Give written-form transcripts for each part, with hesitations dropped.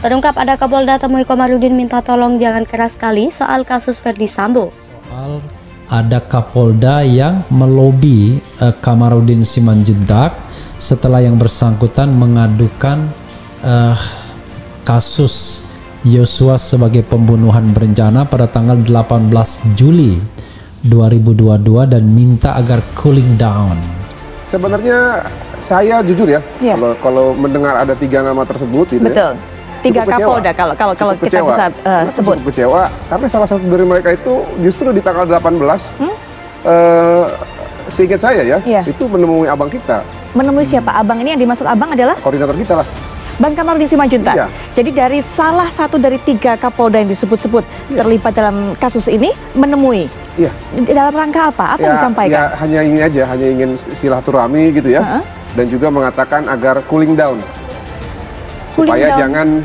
Terungkap ada Kapolda temui Komarudin minta tolong jangan keras sekali soal kasus Ferdi Sambo. Soal ada Kapolda yang melobi Kamarudin Simanjuntak setelah yang bersangkutan mengadukan kasus Yosua sebagai pembunuhan berencana pada tanggal 18 Juli 2022 dan minta agar cooling down. Sebenarnya saya jujur ya, kalau mendengar ada 3 nama tersebut gitu. Betul. Ya, 3 Kapolda kalau kita bisa sebut. Cukup kecewa karena salah satu dari mereka itu justru di tanggal 18 seingat saya itu menemui abang kita. Menemui siapa? Abang ini yang dimaksud abang adalah? Koordinator kita lah. Bang Kamarudin Simanjuntak. Iya. Jadi dari salah satu dari 3 Kapolda yang disebut-sebut terlibat dalam kasus ini menemui. Iya. Dalam rangka apa? Apa yang disampaikan? Ya hanya ini aja, hanya ingin silaturahmi gitu ya. Dan juga mengatakan agar cooling down. Supaya jangan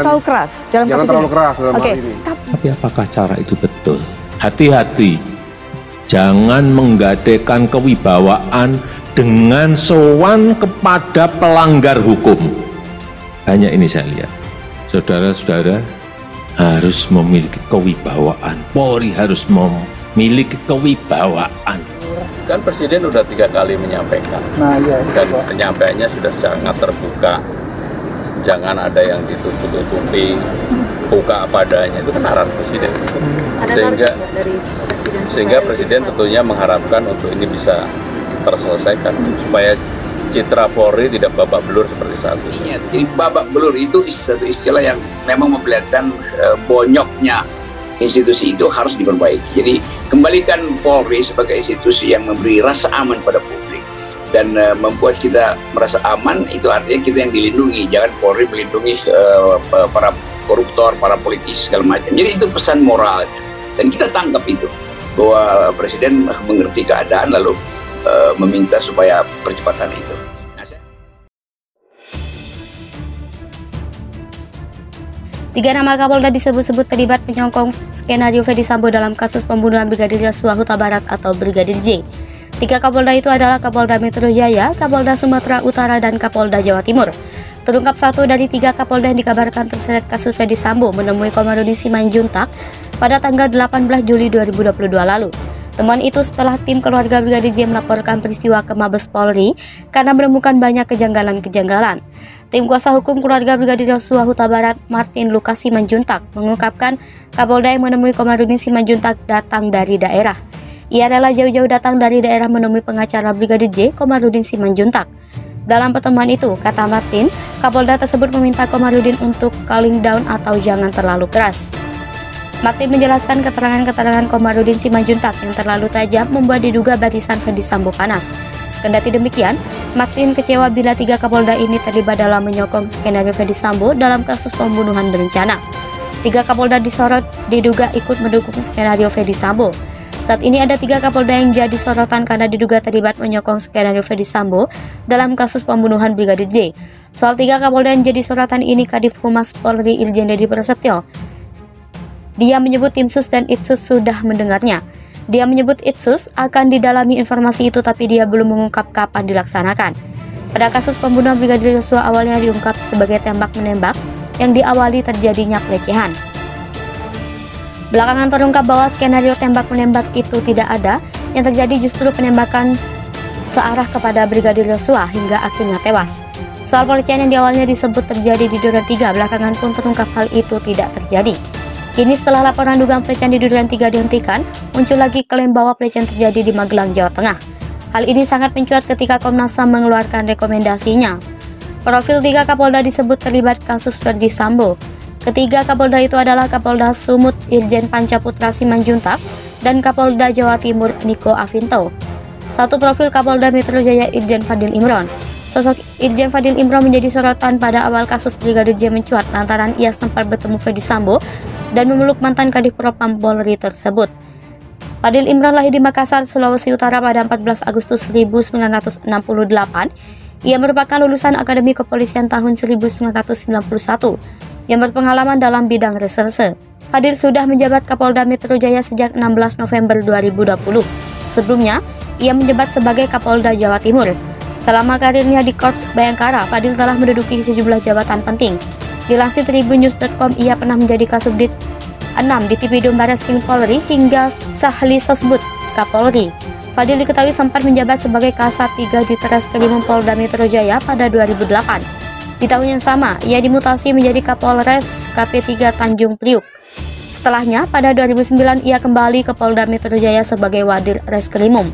terlalu keras dalam kasus terlalu keras dalam hal ini. Tapi apakah cara itu betul? Hati-hati, jangan menggadaikan kewibawaan dengan sowan kepada pelanggar hukum. Hanya ini saya lihat, saudara-saudara harus memiliki kewibawaan. Polri harus memiliki kewibawaan. Kan Presiden sudah 3 kali menyampaikan, dan penyampaiannya sudah sangat terbuka. Jangan ada yang ditutup-tutupi, buka apa adanya, itu kan arahan Presiden. Sehingga Presiden tentunya mengharapkan untuk ini bisa terselesaikan, supaya citra Polri tidak babak belur seperti saat ini. Jadi babak belur itu satu istilah yang memang memperlihatkan bonyoknya institusi itu harus diperbaiki. Jadi kembalikan Polri sebagai institusi yang memberi rasa aman pada publik dan membuat kita merasa aman, itu artinya kita yang dilindungi. Jangan Polri melindungi para koruptor, para politis segala macam. Jadi itu pesan moralnya dan kita tangkap itu bahwa Presiden mengerti keadaan lalu meminta supaya percepatan itu. 3 nama Kapolda disebut-sebut terlibat penyongkong skenario Ferdi Sambo dalam kasus pembunuhan Brigadir Yosua Huta Barat atau Brigadir J. 3 Kapolda itu adalah Kapolda Metro Jaya, Kapolda Sumatera Utara, dan Kapolda Jawa Timur. Terungkap 1 dari 3 Kapolda yang dikabarkan terseret kasus Ferdi Sambo menemui Komarudin Simanjuntak pada tanggal 18 Juli 2022 lalu. Temuan itu setelah tim keluarga Brigadir J melaporkan peristiwa ke Mabes Polri karena menemukan banyak kejanggalan-kejanggalan. Tim kuasa hukum keluarga Brigadir Yosua Huta Barat, Martin Lucas Simanjuntak, mengungkapkan Kapolda yang menemui Komarudin Simanjuntak datang dari daerah. Ia rela jauh-jauh datang dari daerah menemui pengacara Brigadir J, Komarudin Simanjuntak. Dalam pertemuan itu, kata Martin, Kapolda tersebut meminta Komarudin untuk cooling down atau jangan terlalu keras. Martin menjelaskan keterangan-keterangan Komarudin Simanjuntak yang terlalu tajam membuat diduga barisan Ferdi Sambo panas. Kendati demikian, Martin kecewa bila 3 Kapolda ini terlibat dalam menyokong skenario Ferdi Sambo dalam kasus pembunuhan berencana. 3 Kapolda disorot diduga ikut mendukung skenario Ferdi Sambo. Saat ini ada 3 Kapolda yang jadi sorotan karena diduga terlibat menyokong skenario Ferdi Sambo dalam kasus pembunuhan Brigadir J. Soal 3 Kapolda yang jadi sorotan ini, Kadif Humas Polri Irjen Deddy Prasetyo. Dia menyebut tim sus dan Itsus sudah mendengarnya. Dia menyebut Itsus akan didalami informasi itu, tapi dia belum mengungkap kapan dilaksanakan. Pada kasus pembunuhan Brigadir Yosua awalnya diungkap sebagai tembak-menembak yang diawali terjadinya pelecehan. Belakangan terungkap bahwa skenario tembak-menembak itu tidak ada, yang terjadi justru penembakan searah kepada Brigadir Yosua hingga akhirnya tewas. Soal pelecehan yang di awalnya disebut terjadi di Duren 3, belakangan pun terungkap hal itu tidak terjadi. Kini setelah laporan dugaan pelecehan di Duren 3 dihentikan, muncul lagi klaim bahwa pelecehan terjadi di Magelang, Jawa Tengah. Hal ini sangat mencuat ketika Komnas HAM mengeluarkan rekomendasinya. Profil 3 Kapolda disebut terlibat kasus Ferdi Sambo. Ketiga Kapolda itu adalah Kapolda Sumut Irjen Pancaputra Simanjuntak dan Kapolda Jawa Timur Niko Afinto. 1 profil Kapolda Metro Jaya Irjen Fadil Imron. Sosok Irjen Fadil Imron menjadi sorotan pada awal kasus Brigadir J mencuat lantaran ia sempat bertemu Ferdi Sambo dan memeluk mantan Kadif Propam Polri tersebut. Fadil Imron lahir di Makassar, Sulawesi Utara pada 14 Agustus 1968. Ia merupakan lulusan Akademi Kepolisian tahun 1991 yang berpengalaman dalam bidang reserse. Fadil sudah menjabat Kapolda Metro Jaya sejak 16 November 2020. Sebelumnya, ia menjabat sebagai Kapolda Jawa Timur. Selama karirnya di Korps Bayangkara, Fadil telah menduduki sejumlah jabatan penting. Dilansir tribunnews.com, ia pernah menjadi Kasubdit 6 di Tipidum Barreskrim Polri hingga Sahli Sosbud Kapolri. Fadil diketahui sempat menjabat sebagai Kasat 3 di Treskrimum Polda Metro Jaya pada 2008. Di tahun yang sama, ia dimutasi menjadi Kapolres KP3 Tanjung Priuk. Setelahnya, pada 2009, ia kembali ke Polda Metro Jaya sebagai Wadir Reskrimum.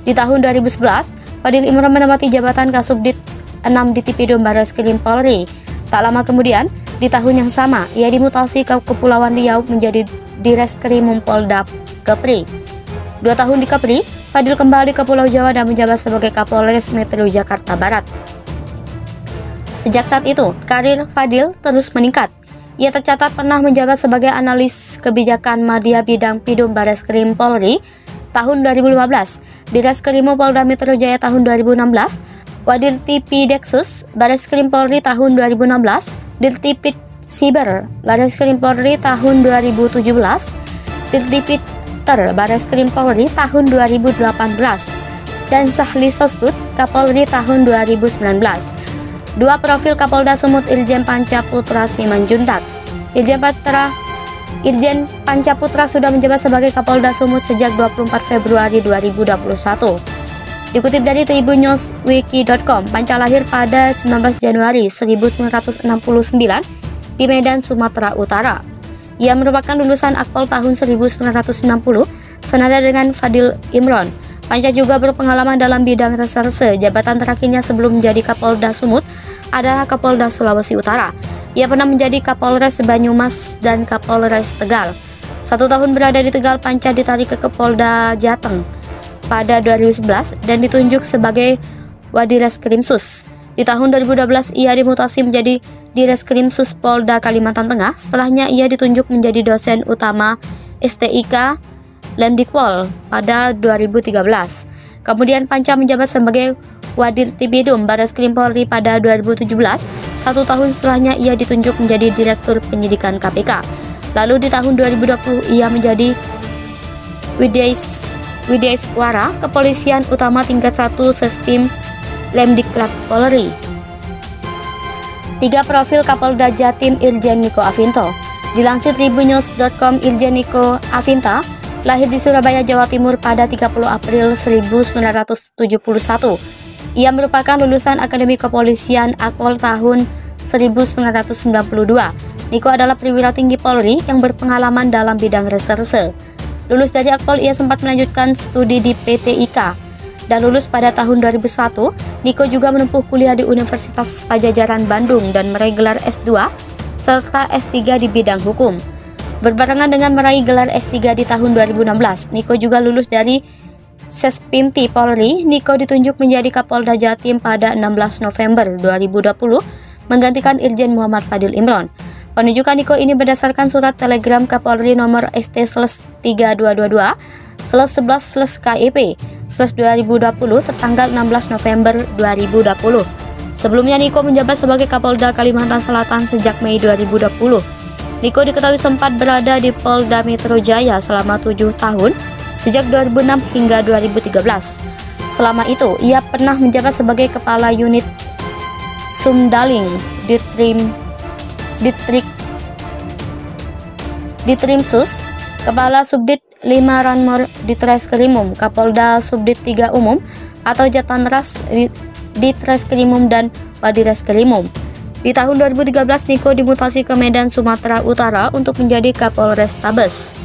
Di tahun 2011, Fadil Imron menempati jabatan Kasubdit 6 di Tipidum Barreskrim Polri. Tak lama kemudian, di tahun yang sama, ia dimutasi ke Kepulauan Riau menjadi Direskrimum Polda Kepri. 2 tahun di Kepri, Fadil kembali ke Pulau Jawa dan menjabat sebagai Kapolres Metro Jakarta Barat. Sejak saat itu, karir Fadil terus meningkat. Ia tercatat pernah menjabat sebagai analis kebijakan media bidang Pidum Barreskrim Polri tahun 2015, Direskrimum Polda Metro Jaya tahun 2016, Wadir Tipideksus Barreskrim Polri tahun 2016, Dirtipid Siber Barreskrim Polri tahun 2017, Dirtipid Barreskrim Polri tahun 2018, dan Sahli Sosbud Kapolri tahun 2019. 2 profil Kapolda Sumut Irjen Pancaputra Simanjuntak. Irjen Pancaputra sudah menjabat sebagai Kapolda Sumut sejak 24 Februari 2021. Dikutip dari tribunnews.wiki.com, Panca lahir pada 19 Januari 1969 di Medan, Sumatera Utara. Ia merupakan lulusan Akpol tahun 1990, senada dengan Fadil Imron. Panca juga berpengalaman dalam bidang reserse. Jabatan terakhirnya sebelum menjadi Kapolda Sumut adalah Kapolda Sulawesi Utara. Ia pernah menjadi Kapolres Banyumas dan Kapolres Tegal. 1 tahun berada di Tegal, Panca ditarik ke Polda Jateng pada 2011 dan ditunjuk sebagai Wadireskrimsus. Di tahun 2012, ia dimutasi menjadi Direskrimsus Polda Kalimantan Tengah. Setelahnya, ia ditunjuk menjadi dosen utama STIK Lemdikpol pada 2013. Kemudian Panca menjabat sebagai Wadir Tipidum Barreskrim Polri pada 2017. 1 tahun setelahnya, ia ditunjuk menjadi Direktur Penyidikan KPK. Lalu di tahun 2020, ia menjadi Widyaswara Kepolisian Utama tingkat 1 Sespim Lemdiklat Polri. 3 profil Kapolda Jatim Irjen Niko Afinto. Dilansir tribunnews.com, Irjen Niko Afinta lahir di Surabaya, Jawa Timur pada 30 April 1971. Ia merupakan lulusan Akademi Kepolisian Akpol tahun 1992. Niko adalah perwira tinggi Polri yang berpengalaman dalam bidang reserse. Lulus dari Akpol, ia sempat melanjutkan studi di PT IKA. Dan lulus pada tahun 2001, Niko juga menempuh kuliah di Universitas Padjadjaran Bandung dan meraih gelar S2 serta S3 di bidang hukum. Berbarengan dengan meraih gelar S3 di tahun 2016, Niko juga lulus dari Sespimti Polri. Niko ditunjuk menjadi Kapolda Jatim pada 16 November 2020, menggantikan Irjen Muhammad Fadil Imron. Penunjukan Niko ini berdasarkan surat telegram Kapolri nomor ST/322/11/KEP/2020 tertanggal 16 November 2020. Sebelumnya Niko menjabat sebagai Kapolda Kalimantan Selatan sejak Mei 2020. Niko diketahui sempat berada di Polda Metro Jaya selama 7 tahun sejak 2006 hingga 2013. Selama itu, ia pernah menjabat sebagai Kepala Unit Sumdaling Ditrimsus, Kepala Subdit 5 Ranmor Ditreskrimum, Kapolda Subdit 3 Umum atau Jatanras Ditreskrimum dan Wadireskrimum. Di tahun 2013, Niko dimutasi ke Medan, Sumatera Utara untuk menjadi Kapolres Tabes.